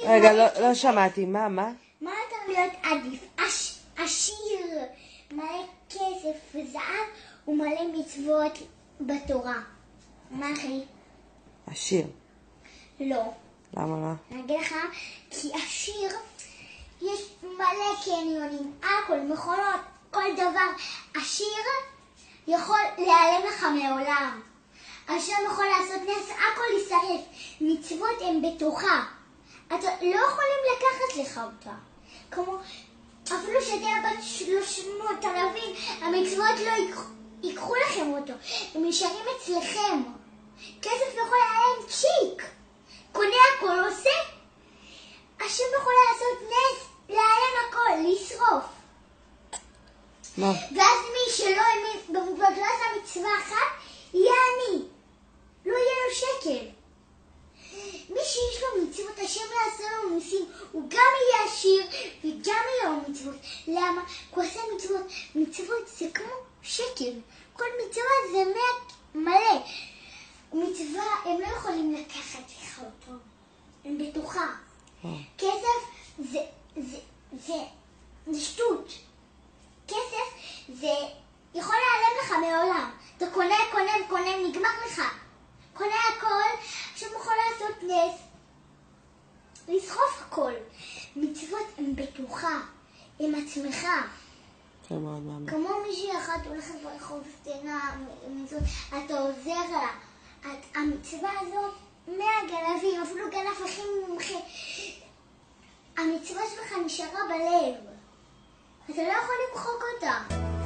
רגע, לא שמעתי, מה? מה יותר להיות עדיף? עשיר, מלא כסף וזהב ומלא מצוות בתורה. מה אחי? עשיר. לא. למה לא? אני אגיד לך, כי עשיר יש מלא קניונים, אלכוהול, מכונות, כל דבר. עשיר יכול להיעלם לך מעולם. עשיר יכול לעשות נס, הכל יישרף. מצוות הן בתוכה. אתה לא יכולים לקחת לך אותה. כמו, אפילו שתהיה בת 300,000, המצוות לא ייקחו לכם אותו. הם נשארים אצלכם. כסף יכול להיעלם צ'יק. קונה הכל עושה. השם יכול לעשות נס, להיעלם הכל, לשרוף. מה? ואז מי שלא האמין במצוות לא עשה מצווה אחת, יהיה עני. לא יהיה לו שקל. מי שיש לו מצוות, השם יעשה לו ניסים, הוא גם יהיה עשיר וגם יהיה לו מצוות. למה? הוא עושה מצוות. מצוות זה כמו שקל. כל מצווה זה מלא. מצווה הם לא יכולים לקחת לך אותו. הם בתוכה. כסף זה שטות. כסף זה יכול להיעלם לך מעולם. אתה קונה, נגמר לך. קונה הכל, עכשיו יכול לעשות נס, לסחוף הכל. מצוות הן בתוכה, עם עצמך. זה מאוד מאמין. כמו מישהי אחת הולכת ברחוב סתינה, אתה עוזר לה. המצווה הזאת, 100 גנבים, אפילו גנב הכי מומחה. המצווה שלך נשארה בלב. אתה לא יכול למחוק אותה.